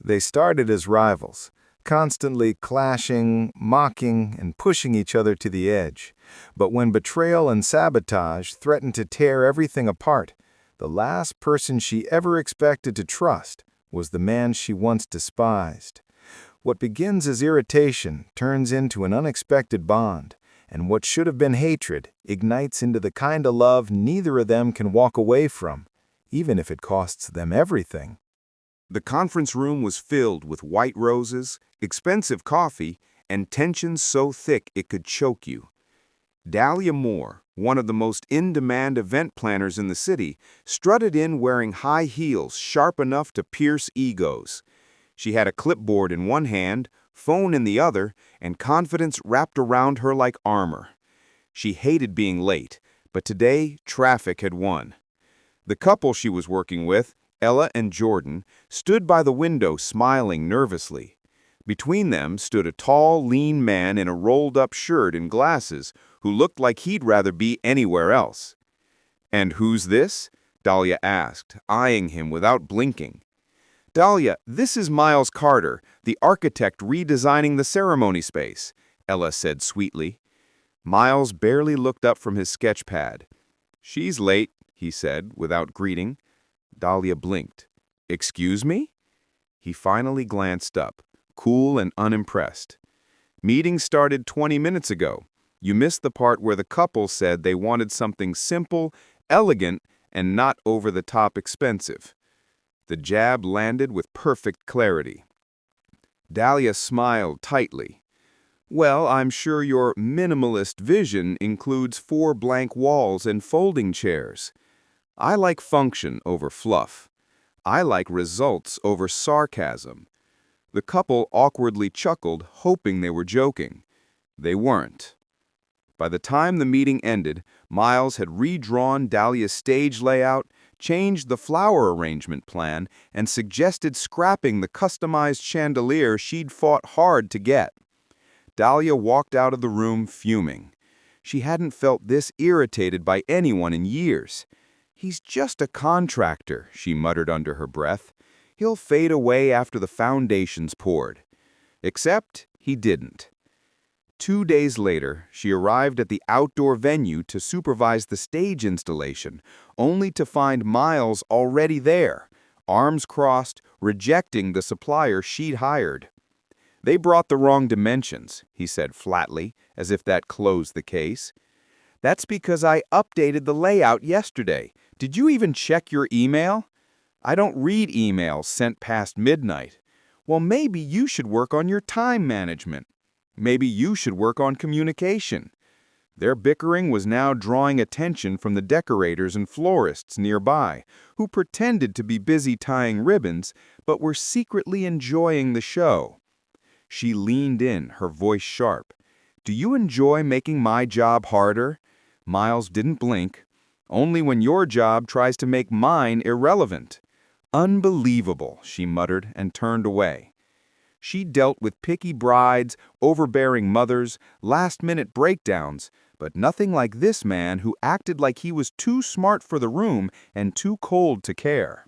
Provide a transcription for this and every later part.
They started as rivals, constantly clashing, mocking, and pushing each other to the edge. But when betrayal and sabotage threatened to tear everything apart, the last person she ever expected to trust was the man she once despised. What begins as irritation turns into an unexpected bond, and what should have been hatred ignites into the kind of love neither of them can walk away from, even if it costs them everything. The conference room was filled with white roses, expensive coffee, and tension so thick it could choke you. Dahlia Moore, one of the most in-demand event planners in the city, strutted in wearing high heels sharp enough to pierce egos. She had a clipboard in one hand, phone in the other, and confidence wrapped around her like armor. She hated being late, but today traffic had won. The couple she was working with, Ella and Jordan, stood by the window smiling nervously. Between them stood a tall, lean man in a rolled-up shirt and glasses who looked like he'd rather be anywhere else. "And who's this?" Dahlia asked, eyeing him without blinking. "Dahlia, this is Miles Carter, the architect redesigning the ceremony space," Ella said sweetly. Miles barely looked up from his sketch pad. "She's late," he said, without greeting. Dahlia blinked. "Excuse me?" He finally glanced up, cool and unimpressed. "Meeting started 20 minutes ago. You missed the part where the couple said they wanted something simple, elegant, and not over-the-top expensive." The jab landed with perfect clarity. Dahlia smiled tightly. "Well, I'm sure your minimalist vision includes 4 blank walls and folding chairs. I like function over fluff. I like results over sarcasm." The couple awkwardly chuckled, hoping they were joking. They weren't. By the time the meeting ended, Miles had redrawn Dahlia's stage layout, changed the flower arrangement plan, and suggested scrapping the customized chandelier she'd fought hard to get. Dahlia walked out of the room fuming. She hadn't felt this irritated by anyone in years. "He's just a contractor," she muttered under her breath. "He'll fade away after the foundation's poured." Except he didn't. 2 days later, she arrived at the outdoor venue to supervise the stage installation, only to find Miles already there, arms crossed, rejecting the supplier she'd hired. "They brought the wrong dimensions," he said flatly, as if that closed the case. "That's because I updated the layout yesterday. Did you even check your email?" "I don't read emails sent past midnight." "Well, maybe you should work on your time management. Maybe you should work on communication." Their bickering was now drawing attention from the decorators and florists nearby, who pretended to be busy tying ribbons, but were secretly enjoying the show. She leaned in, her voice sharp. "Do you enjoy making my job harder?" Miles didn't blink. "Only when your job tries to make mine irrelevant." "Unbelievable," she muttered and turned away. She dealt with picky brides, overbearing mothers, last-minute breakdowns, but nothing like this man who acted like he was too smart for the room and too cold to care.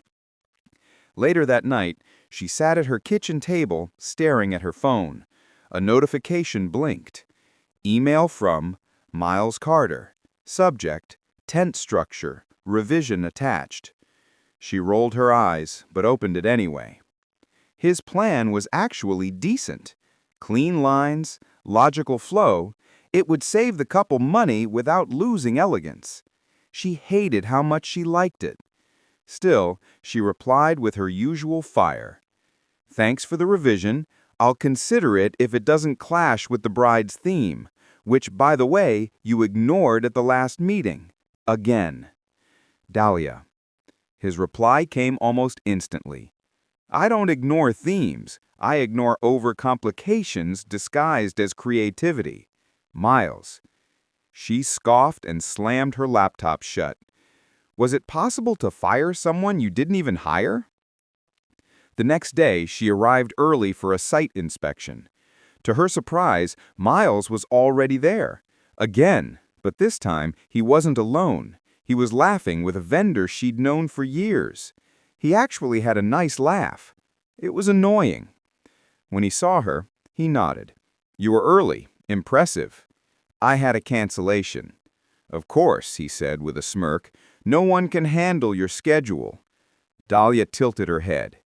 Later that night, she sat at her kitchen table, staring at her phone. A notification blinked. Email from Miles Carter. Subject, tent structure, revision attached. She rolled her eyes, but opened it anyway. His plan was actually decent. Clean lines, logical flow. It would save the couple money without losing elegance. She hated how much she liked it. Still, she replied with her usual fire. "Thanks for the revision. I'll consider it if it doesn't clash with the bride's theme, which, by the way, you ignored at the last meeting. Again." Dahlia. His reply came almost instantly. "I don't ignore themes. I ignore overcomplications disguised as creativity." Miles. She scoffed and slammed her laptop shut. "Was it possible to fire someone you didn't even hire?" The next day, she arrived early for a site inspection. To her surprise, Miles was already there. Again, but this time, he wasn't alone. He was laughing with a vendor she'd known for years. He actually had a nice laugh. It was annoying. When he saw her, he nodded. "You were early. Impressive." "I had a cancellation." "Of course," he said with a smirk. "No one can handle your schedule." Dahlia tilted her head.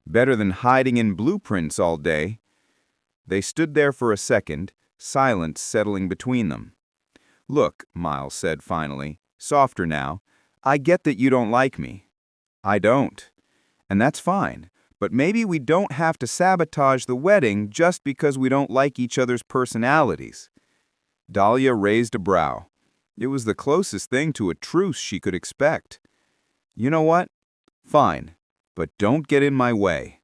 "Better than hiding in blueprints all day." They stood there for a second, silence settling between them. "Look," Miles said finally, softer now, "I get that you don't like me." "I don't. And that's fine. But maybe we don't have to sabotage the wedding just because we don't like each other's personalities." Dahlia raised a brow. It was the closest thing to a truce she could expect. "You know what? Fine. But don't get in my way.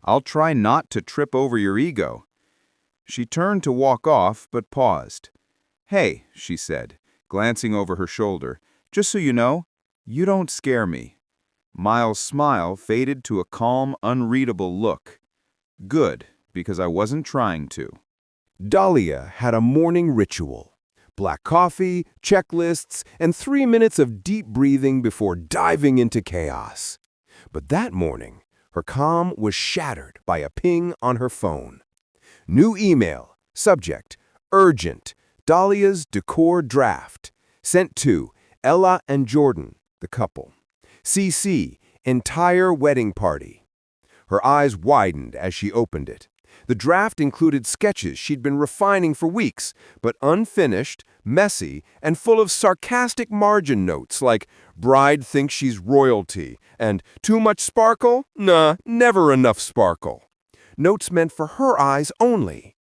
I'll try not to trip over your ego." She turned to walk off, but paused. "Hey," she said, glancing over her shoulder, "just so you know, you don't scare me." Miles' smile faded to a calm, unreadable look. "Good, because I wasn't trying to." Dahlia had a morning ritual. Black coffee, checklists, and 3 minutes of deep breathing before diving into chaos. But that morning, her calm was shattered by a ping on her phone. New email, subject, urgent, Dahlia's decor draft, sent to Ella and Jordan, the couple. CC, entire wedding party. Her eyes widened as she opened it. The draft included sketches she'd been refining for weeks, but unfinished, messy, and full of sarcastic margin notes like, "Bride thinks she's royalty," and "Too much sparkle? Nah, never enough sparkle." Notes meant for her eyes only.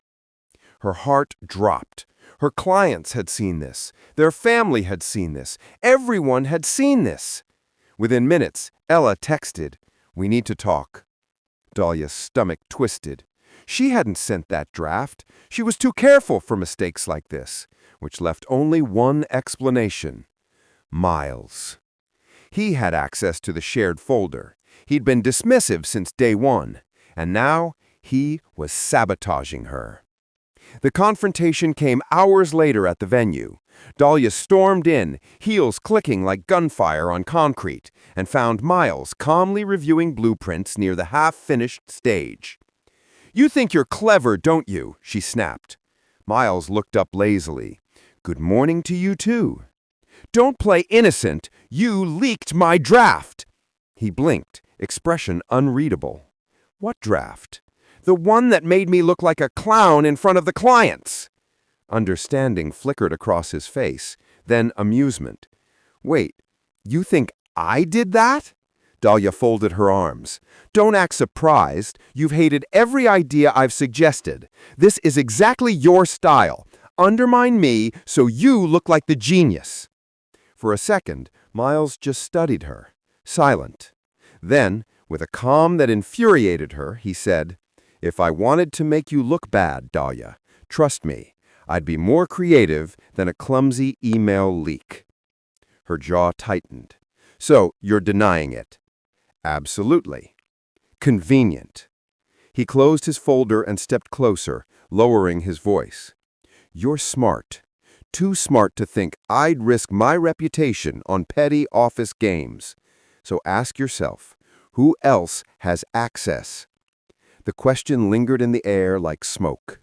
Her heart dropped. Her clients had seen this. Their family had seen this. Everyone had seen this. Within minutes, Ella texted, "We need to talk." Dahlia's stomach twisted. She hadn't sent that draft. She was too careful for mistakes like this, which left only one explanation. Miles. He had access to the shared folder. He'd been dismissive since day one, and now he was sabotaging her. The confrontation came hours later at the venue. Dahlia stormed in, heels clicking like gunfire on concrete, and found Miles calmly reviewing blueprints near the half-finished stage. "You think you're clever, don't you?" she snapped. Miles looked up lazily. "Good morning to you, too." "Don't play innocent. You leaked my draft." He blinked, expression unreadable. "What draft?" "The one that made me look like a clown in front of the clients." Understanding flickered across his face, then amusement. "Wait, you think I did that?" Dahlia folded her arms. "Don't act surprised. You've hated every idea I've suggested. This is exactly your style. Undermine me so you look like the genius." For a second, Miles just studied her, silent. Then, with a calm that infuriated her, he said, "If I wanted to make you look bad, Dahlia, trust me, I'd be more creative than a clumsy email leak." Her jaw tightened. "So, you're denying it?" "Absolutely." "Convenient." He closed his folder and stepped closer, lowering his voice. "You're smart. Too smart to think I'd risk my reputation on petty office games. So ask yourself, who else has access?" The question lingered in the air like smoke.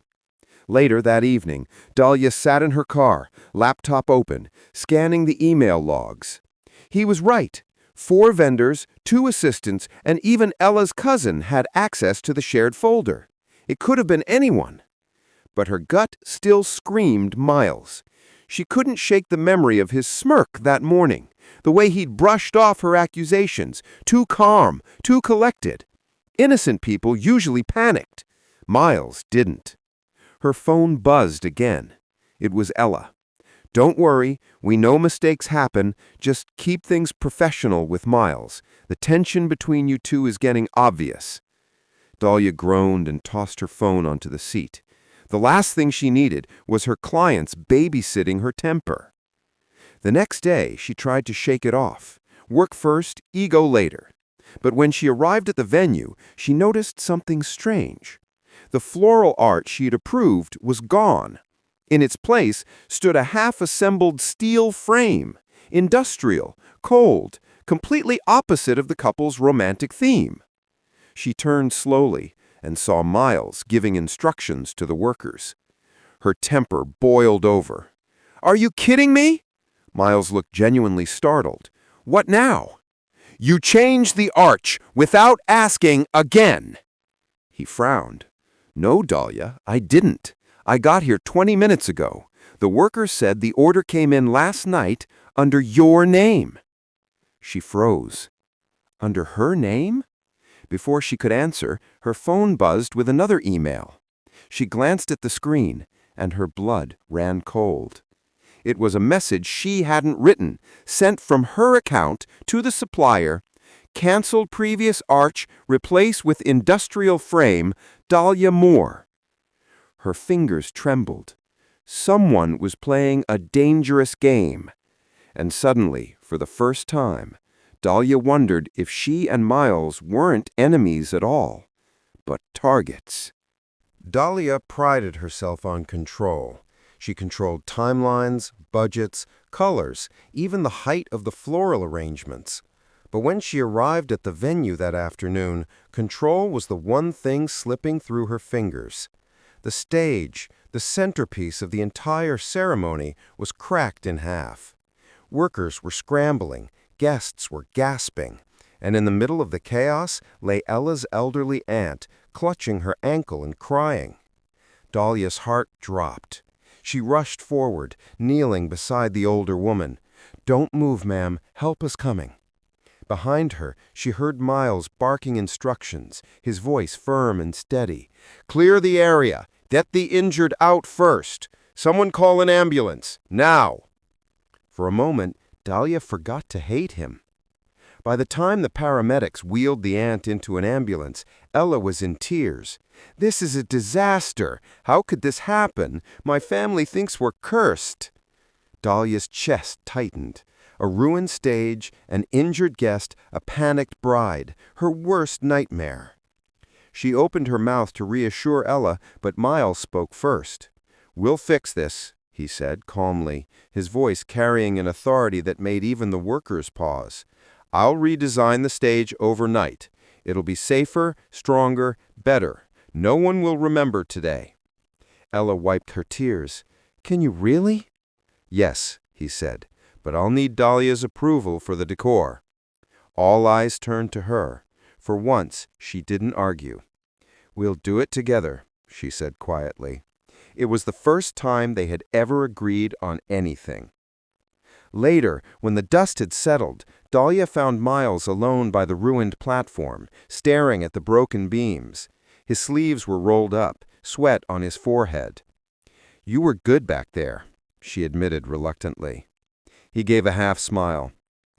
Later that evening, Dahlia sat in her car, laptop open, scanning the email logs. He was right. 4 vendors, 2 assistants, and even Ella's cousin had access to the shared folder. It could have been anyone. But her gut still screamed Miles. She couldn't shake the memory of his smirk that morning, the way he'd brushed off her accusations, too calm, too collected. Innocent people usually panicked. Miles didn't. Her phone buzzed again. It was Ella. "Don't worry, we know mistakes happen. Just keep things professional with Miles. The tension between you two is getting obvious." Dahlia groaned and tossed her phone onto the seat. The last thing she needed was her clients babysitting her temper. The next day, she tried to shake it off. Work first, ego later. But when she arrived at the venue, she noticed something strange. The floral art she'd approved was gone. In its place stood a half-assembled steel frame, industrial, cold, completely opposite of the couple's romantic theme. She turned slowly and saw Miles giving instructions to the workers. Her temper boiled over. "Are you kidding me?" Miles looked genuinely startled. "What now?" "You changed the arch without asking again." He frowned. "No, Dahlia, I didn't. I got here 20 minutes ago. The worker said the order came in last night under your name." She froze. Under her name? Before she could answer, her phone buzzed with another email. She glanced at the screen, and her blood ran cold. It was a message she hadn't written, sent from her account to the supplier. "Canceled previous arch, replace with industrial frame, Dahlia Moore." Her fingers trembled. Someone was playing a dangerous game. And suddenly, for the first time, Dahlia wondered if she and Miles weren't enemies at all, but targets. Dahlia prided herself on control. She controlled timelines, budgets, colors, even the height of the floral arrangements. But when she arrived at the venue that afternoon, control was the one thing slipping through her fingers. The stage, the centerpiece of the entire ceremony, was cracked in half. Workers were scrambling, guests were gasping, and in the middle of the chaos lay Ella's elderly aunt, clutching her ankle and crying. Dahlia's heart dropped. She rushed forward, kneeling beside the older woman. "Don't move, ma'am. Help is coming." Behind her, she heard Miles barking instructions, his voice firm and steady. "Clear the area. Get the injured out first. Someone call an ambulance. Now." For a moment, Dahlia forgot to hate him. By the time the paramedics wheeled the aunt into an ambulance, Ella was in tears. "This is a disaster. How could this happen? My family thinks we're cursed." Dahlia's chest tightened. A ruined stage, an injured guest, a panicked bride, her worst nightmare. She opened her mouth to reassure Ella, but Miles spoke first. "We'll fix this," he said calmly, his voice carrying an authority that made even the workers pause. "I'll redesign the stage overnight. It'll be safer, stronger, better. No one will remember today." Ella wiped her tears. "Can you really?" "Yes," he said, "but I'll need Dahlia's approval for the decor." All eyes turned to her. For once, she didn't argue. "We'll do it together," she said quietly. It was the first time they had ever agreed on anything. Later, when the dust had settled, Dahlia found Miles alone by the ruined platform, staring at the broken beams. His sleeves were rolled up, sweat on his forehead. "You were good back there," she admitted reluctantly. He gave a half smile.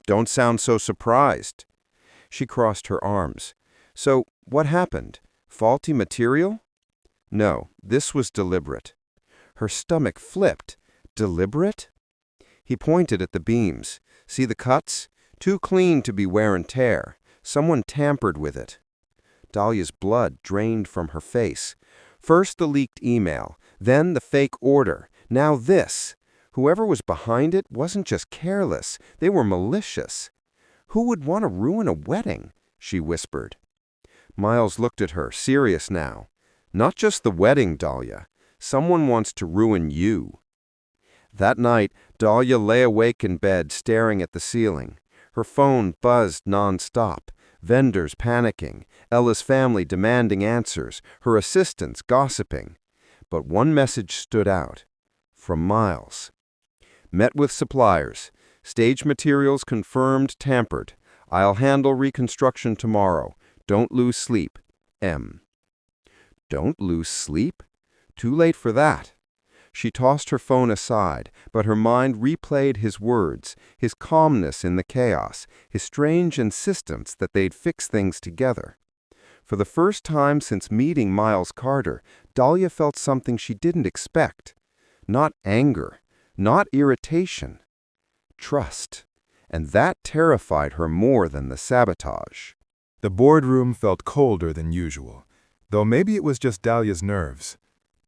"Don't sound so surprised." She crossed her arms. "So, what happened? Faulty material?" "No, this was deliberate." Her stomach flipped. "Deliberate?" He pointed at the beams. "See the cuts? Too clean to be wear and tear. Someone tampered with it." Dahlia's blood drained from her face. First the leaked email, then the fake order, now this. Whoever was behind it wasn't just careless, they were malicious. "Who would want to ruin a wedding?" she whispered. Miles looked at her, serious now. "Not just the wedding, Dahlia. Someone wants to ruin you." That night, Dahlia lay awake in bed staring at the ceiling. Her phone buzzed nonstop, vendors panicking, Ella's family demanding answers, her assistants gossiping. But one message stood out. From Miles. "Met with suppliers. Stage materials confirmed tampered. I'll handle reconstruction tomorrow. Don't lose sleep. M." Don't lose sleep? Too late for that. She tossed her phone aside, but her mind replayed his words, his calmness in the chaos, his strange insistence that they'd fix things together. For the first time since meeting Miles Carter, Dahlia felt something she didn't expect. Not anger, not irritation. Trust. And that terrified her more than the sabotage. The boardroom felt colder than usual, though maybe it was just Dahlia's nerves.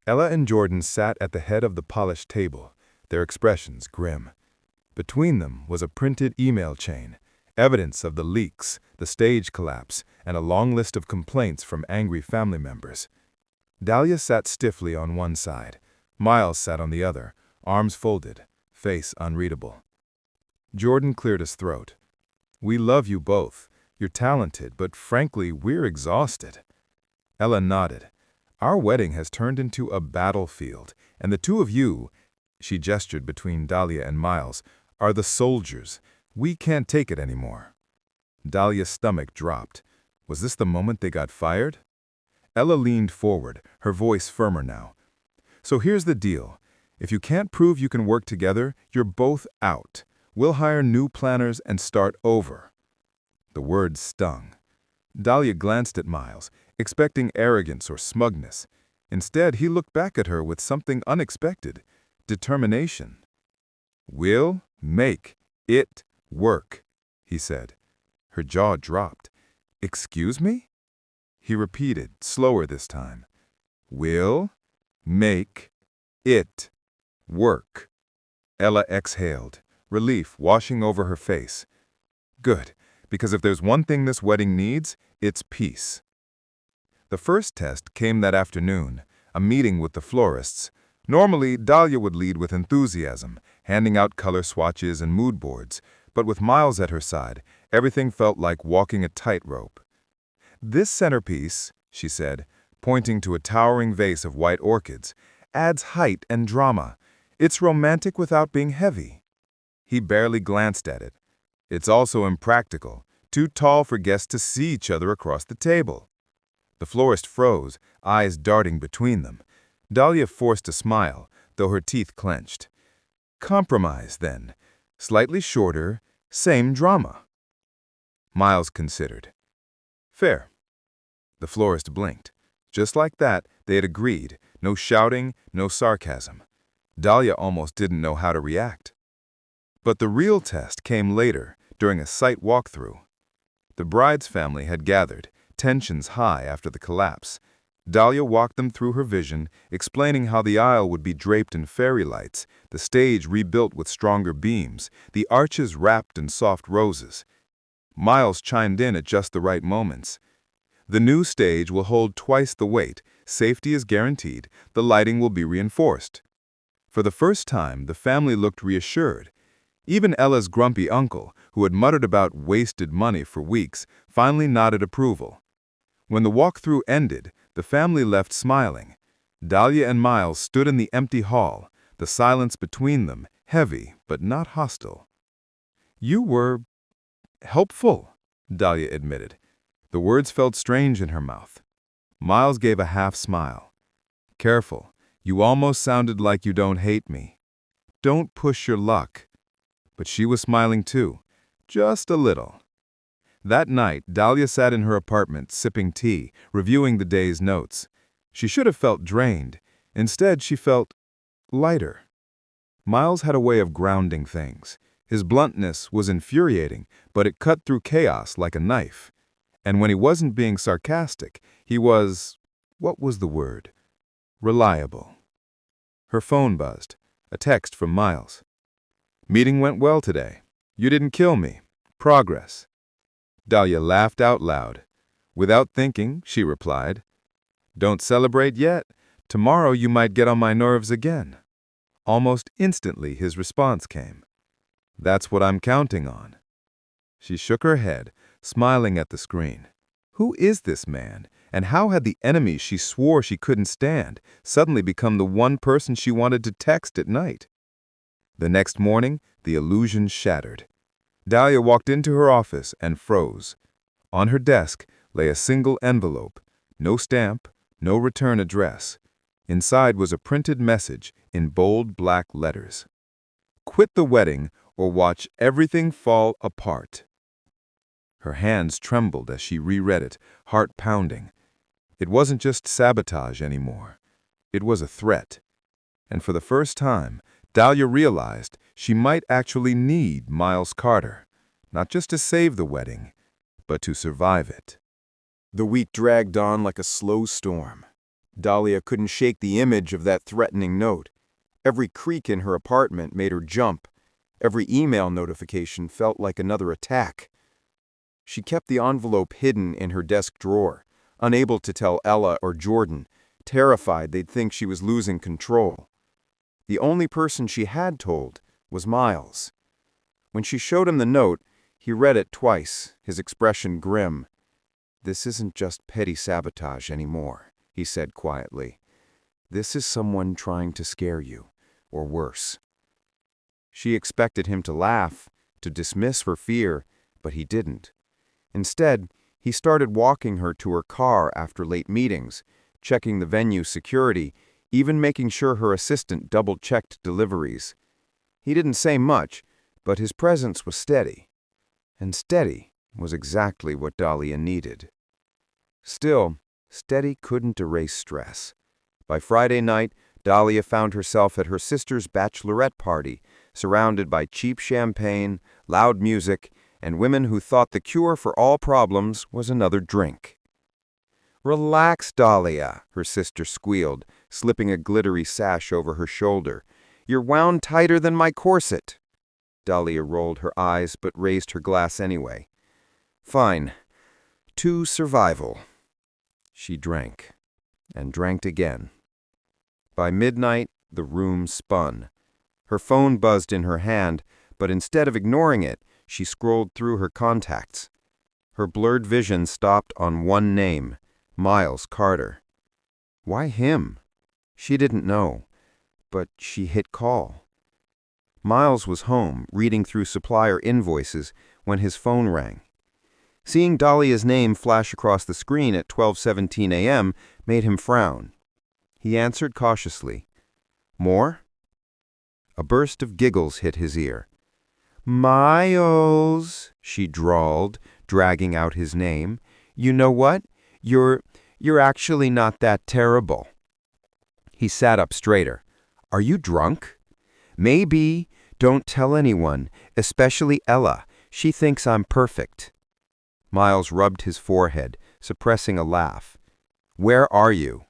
Ella and Jordan sat at the head of the polished table, their expressions grim. Between them was a printed email chain, Evidence of the leaks, the stage collapse, and a long list of complaints from angry family members. Dahlia sat stiffly on one side. Miles sat on the other, arms folded, face unreadable. Jordan cleared his throat. "We love you both. You're talented, but frankly, we're exhausted." Ella nodded. "Our wedding has turned into a battlefield, and the two of you," she gestured between Dahlia and Miles, "are the soldiers. We can't take it anymore." Dahlia's stomach dropped. Was this the moment they got fired? Ella leaned forward, her voice firmer now. "So here's the deal. If you can't prove you can work together, you're both out. We'll hire new planners and start over." The words stung. Dahlia glanced at Miles, expecting arrogance or smugness. Instead, he looked back at her with something unexpected: determination. "We'll make it work," he said. Her jaw dropped. "Excuse me?" He repeated, slower this time. "We'll make it work." Ella exhaled, relief washing over her face. "Good, because if there's one thing this wedding needs, it's peace." The first test came that afternoon, a meeting with the florists. Normally, Dahlia would lead with enthusiasm, handing out color swatches and mood boards, but with Miles at her side, everything felt like walking a tightrope. "This centerpiece," she said, pointing to a towering vase of white orchids, "adds height and drama. It's romantic without being heavy." He barely glanced at it. "It's also impractical, too tall for guests to see each other across the table." The florist froze, eyes darting between them. Dahlia forced a smile, though her teeth clenched. "Compromise, then. Slightly shorter, same drama." Miles considered. "Fair." The florist blinked. Just like that, they had agreed. No shouting, no sarcasm. Dahlia almost didn't know how to react. But the real test came later, during a site walkthrough. The bride's family had gathered, tensions high after the collapse. Dahlia walked them through her vision, explaining how the aisle would be draped in fairy lights, the stage rebuilt with stronger beams, the arches wrapped in soft roses. Miles chimed in at just the right moments. "The new stage will hold twice the weight, safety is guaranteed, the lighting will be reinforced." For the first time, the family looked reassured. Even Ella's grumpy uncle, who had muttered about wasted money for weeks, finally nodded approval. When the walkthrough ended, the family left smiling. Dahlia and Miles stood in the empty hall, the silence between them heavy but not hostile. "You were helpful," Dahlia admitted. The words felt strange in her mouth. Miles gave a half smile. "Careful, you almost sounded like you don't hate me. Don't push your luck." But she was smiling too, just a little. That night, Dahlia sat in her apartment, sipping tea, reviewing the day's notes. She should have felt drained. Instead, she felt lighter. Miles had a way of grounding things. His bluntness was infuriating, but it cut through chaos like a knife. And when he wasn't being sarcastic, he was, what was the word? Reliable. Her phone buzzed. A text from Miles. "Meeting went well today. You didn't kill me. Progress." Dahlia laughed out loud. Without thinking, she replied, "Don't celebrate yet. Tomorrow you might get on my nerves again." Almost instantly his response came. "That's what I'm counting on." She shook her head, smiling at the screen. Who is this man, and how had the enemy she swore she couldn't stand suddenly become the one person she wanted to text at night? The next morning, the illusion shattered. Dahlia walked into her office and froze. On her desk lay a single envelope, no stamp, no return address. Inside was a printed message in bold black letters. "Quit the wedding or watch everything fall apart." Her hands trembled as she reread it, heart pounding. It wasn't just sabotage anymore. It was a threat. And for the first time, Dahlia realized she might actually need Miles Carter, not just to save the wedding, but to survive it. The week dragged on like a slow storm. Dahlia couldn't shake the image of that threatening note. Every creak in her apartment made her jump. Every email notification felt like another attack. She kept the envelope hidden in her desk drawer, unable to tell Ella or Jordan, terrified they'd think she was losing control. The only person she had told was Miles. When she showed him the note, he read it twice, his expression grim. "This isn't just petty sabotage anymore," he said quietly. "This is someone trying to scare you, or worse." She expected him to laugh, to dismiss her fear, but he didn't. Instead, he started walking her to her car after late meetings, checking the venue security, even making sure her assistant double-checked deliveries. He didn't say much, but his presence was steady. And steady was exactly what Dahlia needed. Still, steady couldn't erase stress. By Friday night, Dahlia found herself at her sister's bachelorette party, surrounded by cheap champagne, loud music, and women who thought the cure for all problems was another drink. "Relax, Dahlia," her sister squealed, slipping a glittery sash over her shoulder. "You're wound tighter than my corset." Dahlia rolled her eyes but raised her glass anyway. "Fine. To survival." She drank, and drank again. By midnight, the room spun. Her phone buzzed in her hand, but instead of ignoring it, she scrolled through her contacts. Her blurred vision stopped on one name, Miles Carter. Why him? She didn't know, but she hit call. Miles was home, reading through supplier invoices, when his phone rang. Seeing Dahlia's name flash across the screen at 12:17 a.m. made him frown. He answered cautiously. "More?" A burst of giggles hit his ear. "Miles," she drawled, dragging out his name. "You know what? You're actually not that terrible." He sat up straighter. "Are you drunk?" "Maybe. Don't tell anyone, especially Ella. She thinks I'm perfect." Miles rubbed his forehead, suppressing a laugh. "Where are you?"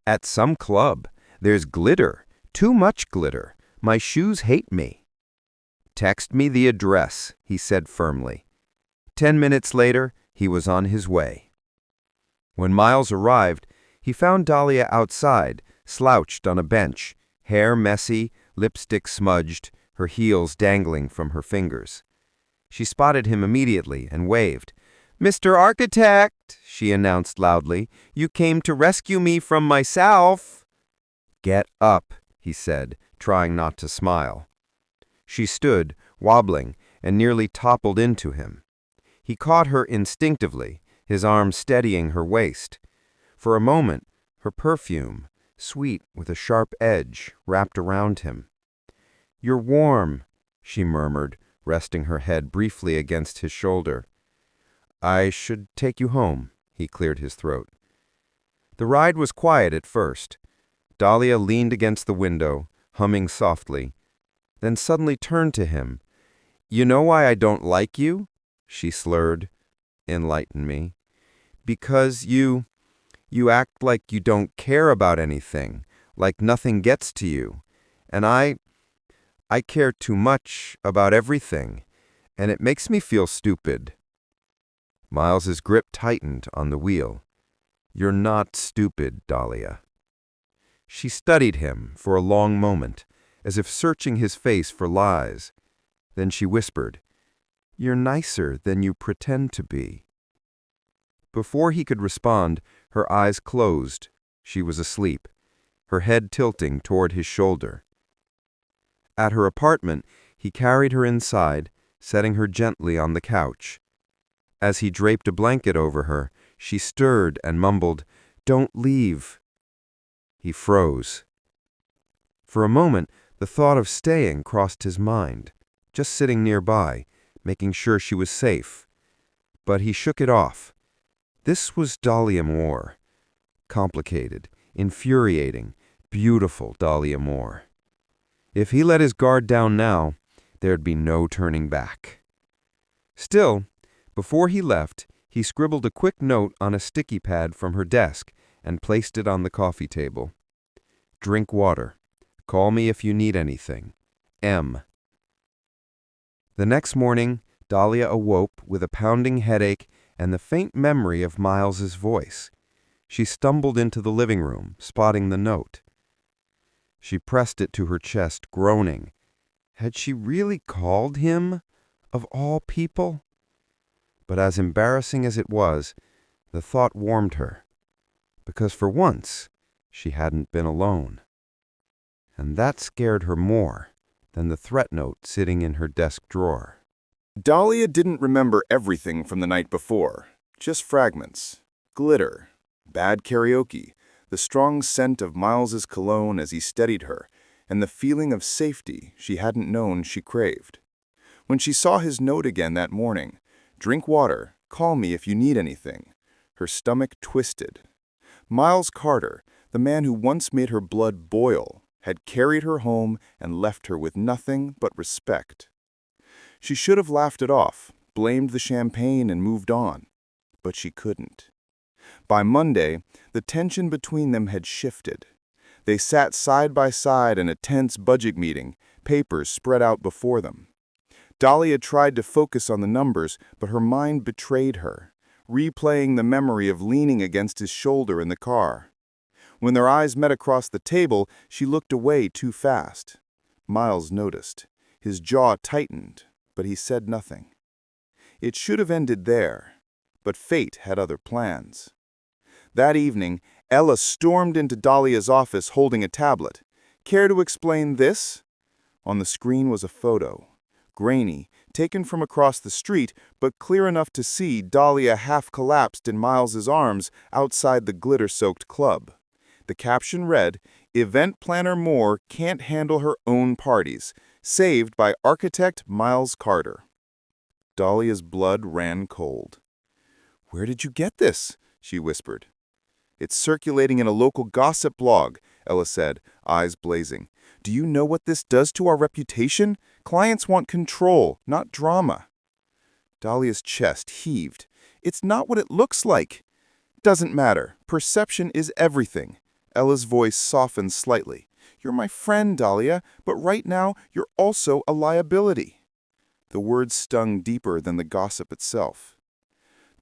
At some club. There's glitter. Too much glitter. My shoes hate me." "Text me the address," he said firmly. 10 minutes later, he was on his way. When Miles arrived, he found Dahlia outside, slouched on a bench, hair messy, lipstick smudged, her heels dangling from her fingers. She spotted him immediately and waved. "Mr. Architect," she announced loudly, "you came to rescue me from myself." "Get up," he said, trying not to smile. She stood, wobbling, and nearly toppled into him. He caught her instinctively, his arm steadying her waist. For a moment, her perfume, sweet with a sharp edge, wrapped around him. "You're warm," she murmured, resting her head briefly against his shoulder. "I should take you home," he cleared his throat. The ride was quiet at first. Dahlia leaned against the window, humming softly, then suddenly turned to him. "You know why I don't like you?" she slurred. "Enlighten me." "Because you act like you don't care about anything, like nothing gets to you. And I care too much about everything, and it makes me feel stupid." Miles's grip tightened on the wheel. "You're not stupid, Dahlia." She studied him for a long moment, as if searching his face for lies. Then she whispered, "You're nicer than you pretend to be." Before he could respond, her eyes closed. She was asleep, her head tilting toward his shoulder. At her apartment, he carried her inside, setting her gently on the couch. As he draped a blanket over her, she stirred and mumbled, "Don't leave." He froze. For a moment, the thought of staying crossed his mind, just sitting nearby, making sure she was safe. But he shook it off. This was Dahlia Moore. Complicated, infuriating, beautiful Dahlia Moore. If he let his guard down now, there'd be no turning back. Still, before he left, he scribbled a quick note on a sticky pad from her desk and placed it on the coffee table. "Drink water. Call me if you need anything. M." The next morning, Dahlia awoke with a pounding headache and the faint memory of Miles's voice. She stumbled into the living room, spotting the note. She pressed it to her chest, groaning. Had she really called him, of all people? But as embarrassing as it was, the thought warmed her, because for once she hadn't been alone. And that scared her more than the threat note sitting in her desk drawer. Dahlia didn't remember everything from the night before, just fragments. Glitter, bad karaoke, the strong scent of Miles's cologne as he steadied her, and the feeling of safety she hadn't known she craved. When she saw his note again that morning, "Drink water, call me if you need anything," her stomach twisted. Miles Carter, the man who once made her blood boil, had carried her home and left her with nothing but respect. She should have laughed it off, blamed the champagne and moved on. But she couldn't. By Monday, the tension between them had shifted. They sat side by side in a tense budget meeting, papers spread out before them. Dahlia tried to focus on the numbers, but her mind betrayed her, replaying the memory of leaning against his shoulder in the car. When their eyes met across the table, she looked away too fast. Miles noticed. His jaw tightened, but he said nothing. It should have ended there, but fate had other plans. That evening, Ella stormed into Dahlia's office holding a tablet. "Care to explain this?" On the screen was a photo. Grainy, taken from across the street, but clear enough to see Dahlia half collapsed in Miles's arms outside the glitter-soaked club. The caption read, "Event planner Moore can't handle her own parties. Saved by architect Miles Carter." Dahlia's blood ran cold. "Where did you get this?" she whispered. "It's circulating in a local gossip blog," Ella said, eyes blazing. "Do you know what this does to our reputation? Clients want control, not drama." Dahlia's chest heaved. "It's not what it looks like." "Doesn't matter. Perception is everything." Ella's voice softened slightly. "You're my friend, Dahlia, but right now you're also a liability." The words stung deeper than the gossip itself.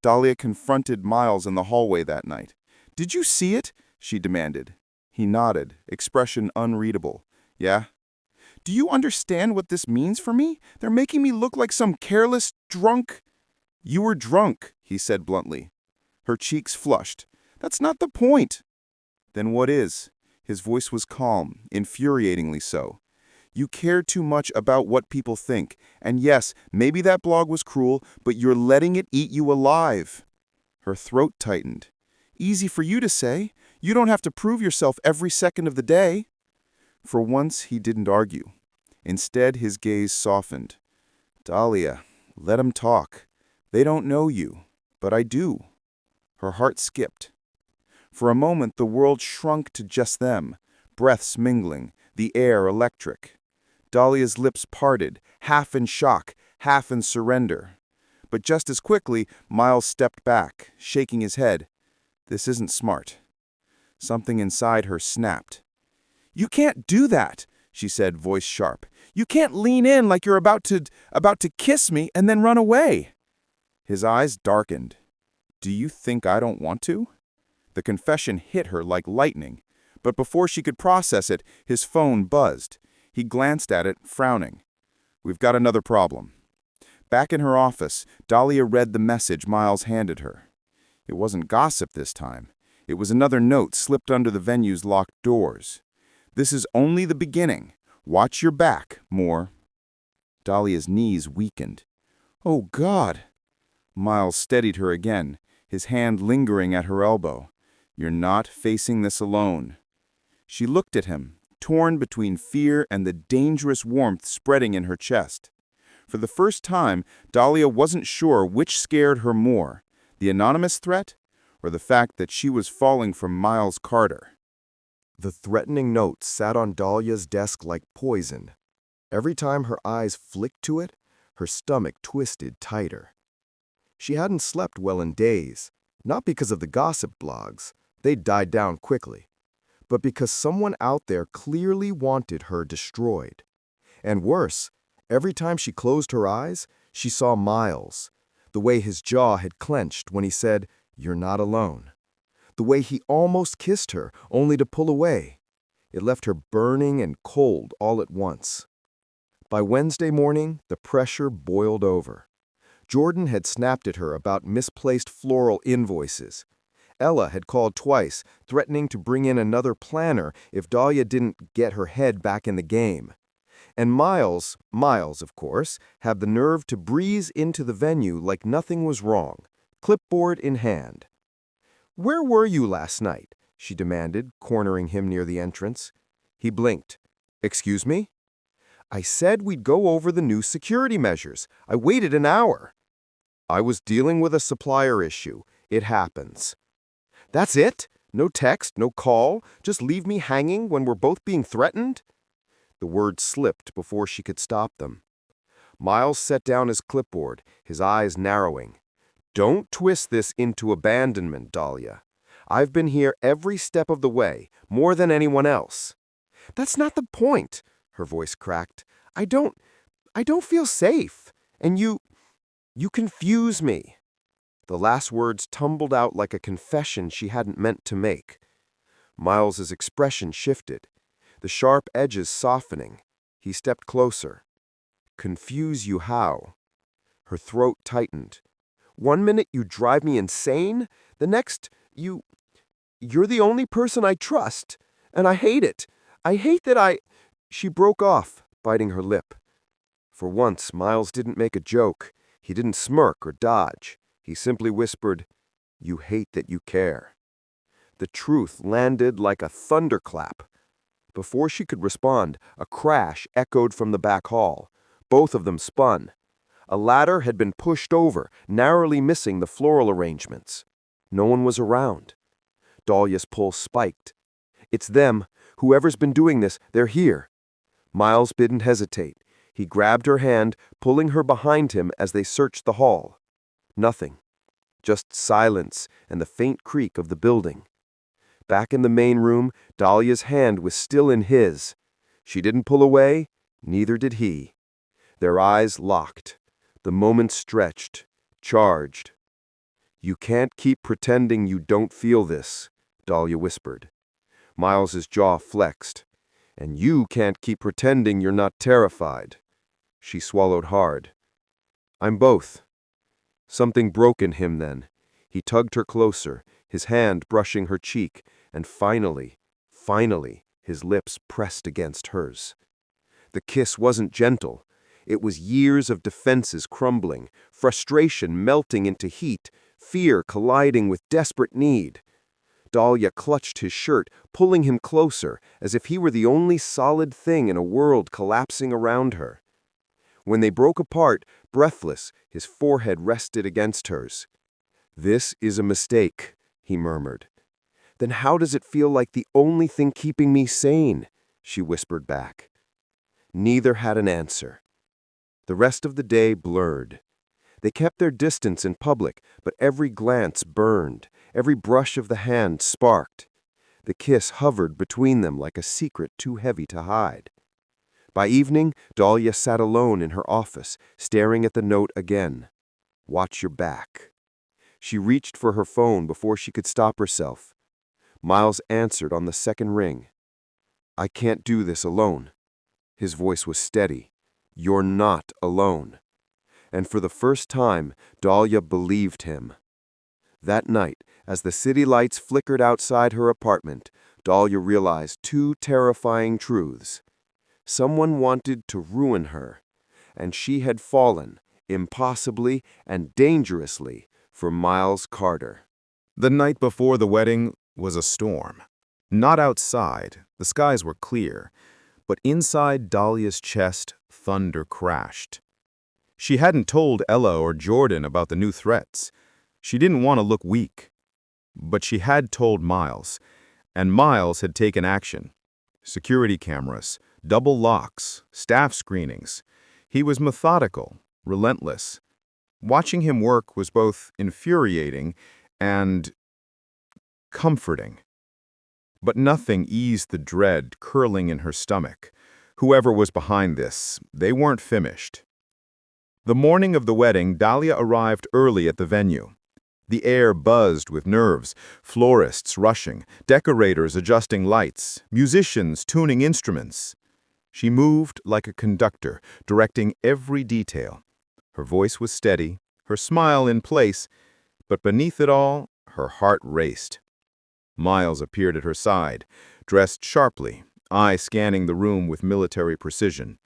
Dahlia confronted Miles in the hallway that night. "Did you see it?" she demanded. He nodded, expression unreadable. "Yeah." "Do you understand what this means for me? They're making me look like some careless, drunk—" "You were drunk," he said bluntly. Her cheeks flushed. "That's not the point." "Then what is?" His voice was calm, infuriatingly so. "You care too much about what people think. And yes, maybe that blog was cruel, but you're letting it eat you alive." Her throat tightened. "Easy for you to say. You don't have to prove yourself every second of the day." For once, he didn't argue. Instead, his gaze softened. "Dahlia, let 'em talk. They don't know you, but I do." Her heart skipped. For a moment, the world shrunk to just them, breaths mingling, the air electric. Dahlia's lips parted, half in shock, half in surrender. But just as quickly, Miles stepped back, shaking his head. "This isn't smart." Something inside her snapped. "You can't do that," she said, voice sharp. "You can't lean in like you're about to kiss me and then run away." His eyes darkened. "Do you think I don't want to?" The confession hit her like lightning, but before she could process it, his phone buzzed. He glanced at it, frowning. "We've got another problem." Back in her office, Dahlia read the message Miles handed her. It wasn't gossip this time. It was another note slipped under the venue's locked doors. "This is only the beginning. Watch your back, Moore." Dahlia's knees weakened. "Oh, God!" Miles steadied her again, his hand lingering at her elbow. "You're not facing this alone." She looked at him, torn between fear and the dangerous warmth spreading in her chest. For the first time, Dahlia wasn't sure which scared her more, the anonymous threat or the fact that she was falling for Miles Carter. The threatening note sat on Dahlia's desk like poison. Every time her eyes flicked to it, her stomach twisted tighter. She hadn't slept well in days, not because of the gossip blogs, they'd died down quickly, but because someone out there clearly wanted her destroyed. And worse, every time she closed her eyes, She saw Miles, the way his jaw had clenched when he said, "You're not alone." The way he almost kissed her, only to pull away. It left her burning and cold all at once. By Wednesday morning, the pressure boiled over. Jordan had snapped at her about misplaced floral invoices. Ella had called twice, threatening to bring in another planner if Dahlia didn't get her head back in the game. And Miles, of course, had the nerve to breeze into the venue like nothing was wrong, clipboard in hand. "Where were you last night?" she demanded, cornering him near the entrance. He blinked. "Excuse me?" "I said we'd go over the new security measures. I waited an hour." "I was dealing with a supplier issue. It happens." "That's it? No text, no call? Just leave me hanging when we're both being threatened?" The words slipped before she could stop them. Miles set down his clipboard, his eyes narrowing. "Don't twist this into abandonment, Dahlia. I've been here every step of the way, more than anyone else." "That's not the point," her voice cracked. I don't feel safe. And you confuse me." The last words tumbled out like a confession she hadn't meant to make. Miles's expression shifted, the sharp edges softening. He stepped closer. "Confuse you how?" Her throat tightened. "One minute you drive me insane, the next you're the only person I trust, and I hate it. I hate that I—" She broke off, biting her lip. For once, Miles didn't make a joke. He didn't smirk or dodge. He simply whispered, "You hate that you care." The truth landed like a thunderclap. Before she could respond, a crash echoed from the back hall. Both of them spun. A ladder had been pushed over, narrowly missing the floral arrangements. No one was around. Dahlia's pulse spiked. "It's them. Whoever's been doing this, they're here." Miles didn't hesitate. He grabbed her hand, pulling her behind him as they searched the hall. Nothing. Just silence and the faint creak of the building. Back in the main room, Dahlia's hand was still in his. She didn't pull away, neither did he. Their eyes locked. The moment stretched, charged. "You can't keep pretending you don't feel this," Dahlia whispered. Miles's jaw flexed. "And you can't keep pretending you're not terrified." She swallowed hard. "I'm both." Something broke in him then. He tugged her closer, his hand brushing her cheek, and finally, his lips pressed against hers. The kiss wasn't gentle. It was years of defenses crumbling, frustration melting into heat, fear colliding with desperate need. Dahlia clutched his shirt, pulling him closer, as if he were the only solid thing in a world collapsing around her. When they broke apart, breathless, his forehead rested against hers. "This is a mistake," he murmured. "Then how does it feel like the only thing keeping me sane?" she whispered back. Neither had an answer. The rest of the day blurred. They kept their distance in public, but every glance burned, every brush of the hand sparked. The kiss hovered between them like a secret too heavy to hide. By evening, Dahlia sat alone in her office, staring at the note again. "Watch your back." She reached for her phone before she could stop herself. Miles answered on the second ring. "I can't do this alone." His voice was steady. "You're not alone." And for the first time, Dahlia believed him. That night, as the city lights flickered outside her apartment, Dahlia realized two terrifying truths. Someone wanted to ruin her, and she had fallen, impossibly and dangerously, for Miles Carter. The night before the wedding was a storm. Not outside, the skies were clear, but inside Dahlia's chest, thunder crashed. She hadn't told Ella or Jordan about the new threats. She didn't want to look weak. But she had told Miles, and Miles had taken action. Security cameras, double locks, staff screenings. He was methodical, relentless. Watching him work was both infuriating and comforting. But nothing eased the dread curling in her stomach. Whoever was behind this, they weren't finished. The morning of the wedding, Dahlia arrived early at the venue. The air buzzed with nerves, florists rushing, decorators adjusting lights, musicians tuning instruments. She moved like a conductor, directing every detail. Her voice was steady, her smile in place, but beneath it all, her heart raced. Miles appeared at her side, dressed sharply, eye scanning the room with military precision.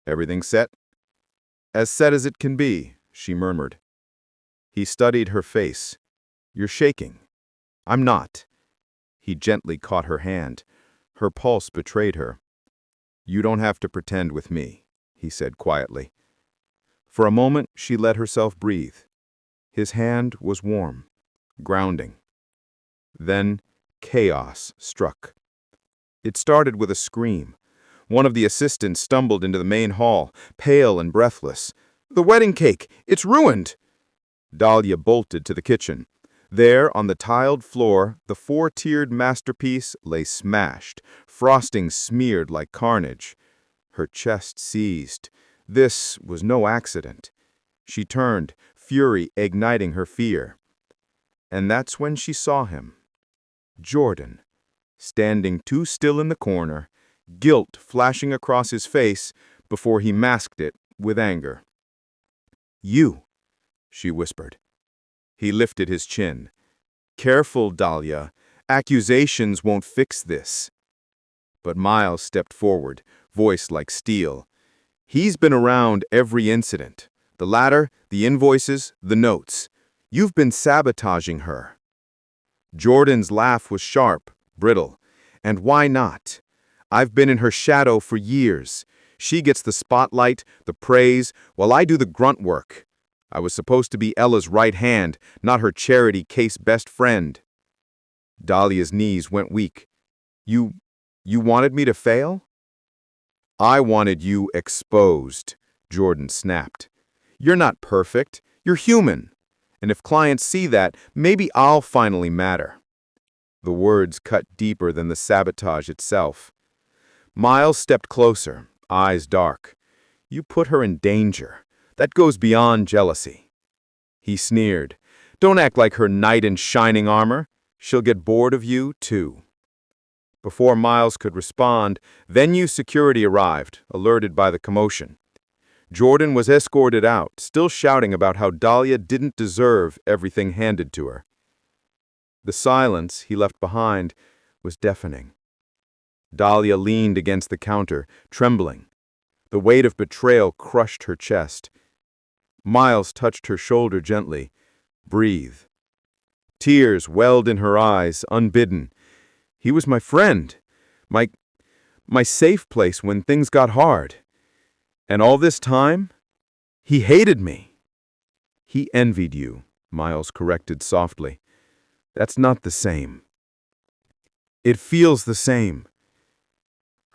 "Everything set?" "As set as it can be," she murmured. He studied her face. "You're shaking." "I'm not." He gently caught her hand. Her pulse betrayed her. "You don't have to pretend with me," he said quietly. For a moment, she let herself breathe. His hand was warm, grounding. Then, chaos struck. It started with a scream. One of the assistants stumbled into the main hall, pale and breathless. "The wedding cake! It's ruined!" Dahlia bolted to the kitchen. There, on the tiled floor, the four-tiered masterpiece lay smashed, frosting smeared like carnage. Her chest seized. This was no accident. She turned, fury igniting her fear. And that's when she saw him. Jordan, standing too still in the corner, guilt flashing across his face before he masked it with anger. "You," she whispered. He lifted his chin. "Careful, Dahlia. Accusations won't fix this." But Miles stepped forward, voice like steel. "He's been around every incident. The ladder, the invoices, the notes. You've been sabotaging her." Jordan's laugh was sharp, brittle. "And why not? I've been in her shadow for years. She gets the spotlight, the praise, while I do the grunt work. I was supposed to be Ella's right hand, not her charity case best friend." Dahlia's knees went weak. You wanted me to fail?" "I wanted you exposed," Jordan snapped. "You're not perfect. You're human. And if clients see that, maybe I'll finally matter." The words cut deeper than the sabotage itself. Miles stepped closer, eyes dark. "You put her in danger. That goes beyond jealousy." He sneered. "Don't act like her knight in shining armor. She'll get bored of you, too." Before Miles could respond, venue security arrived, alerted by the commotion. Jordan was escorted out, still shouting about how Dahlia didn't deserve everything handed to her. The silence he left behind was deafening. Dahlia leaned against the counter, trembling. The weight of betrayal crushed her chest. Miles touched her shoulder gently. "Breathe." Tears welled in her eyes, unbidden. He was my friend, my safe place when things got hard. And all this time, he hated me. "He envied you," Miles corrected softly. "That's not the same." "It feels the same."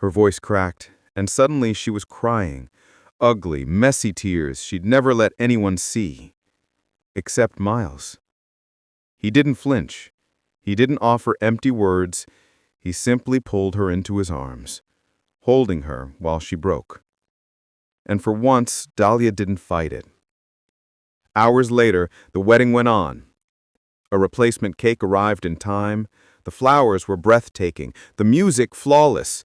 Her voice cracked, and suddenly she was crying. Ugly, messy tears she'd never let anyone see. Except Miles. He didn't flinch. He didn't offer empty words. He simply pulled her into his arms, holding her while she broke. And for once, Dahlia didn't fight it. Hours later, the wedding went on. A replacement cake arrived in time. The flowers were breathtaking, the music flawless.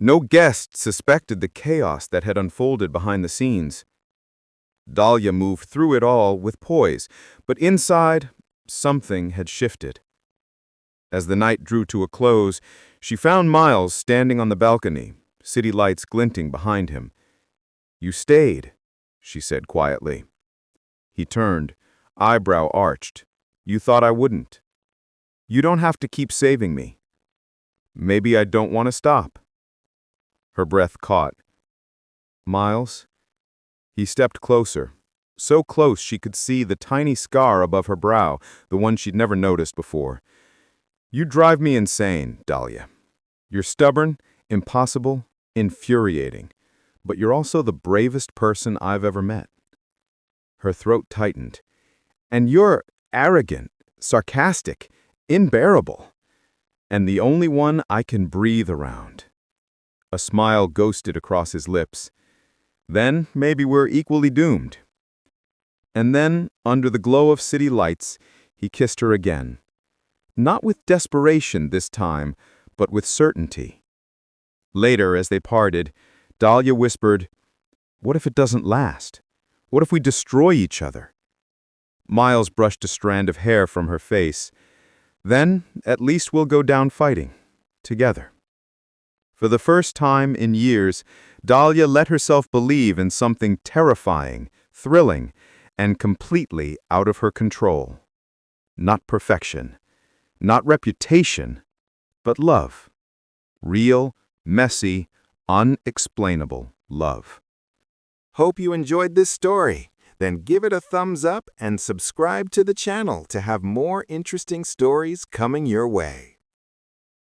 No guest suspected the chaos that had unfolded behind the scenes. Dahlia moved through it all with poise, but inside, something had shifted. As the night drew to a close, she found Miles standing on the balcony, city lights glinting behind him. "You stayed," she said quietly. He turned, eyebrow arched. "You thought I wouldn't. You don't have to keep saving me. Maybe I don't want to stop." Her breath caught. "Miles?" He stepped closer, so close she could see the tiny scar above her brow, the one she'd never noticed before. "You drive me insane, Dahlia. You're stubborn, impossible, infuriating, but you're also the bravest person I've ever met." Her throat tightened. "And you're arrogant, sarcastic, unbearable, and the only one I can breathe around." A smile ghosted across his lips. "Then maybe we're equally doomed. And then, under the glow of city lights, he kissed her again. Not with desperation this time, but with certainty. Later, as they parted, Dahlia whispered, "What if it doesn't last? What if we destroy each other?" Miles brushed a strand of hair from her face. "Then, at least we'll go down fighting, together." For the first time in years, Dahlia let herself believe in something terrifying, thrilling, and completely out of her control. Not perfection, not reputation, but love. Real, messy, unexplainable love. Hope you enjoyed this story. Then give it a thumbs up and subscribe to the channel to have more interesting stories coming your way.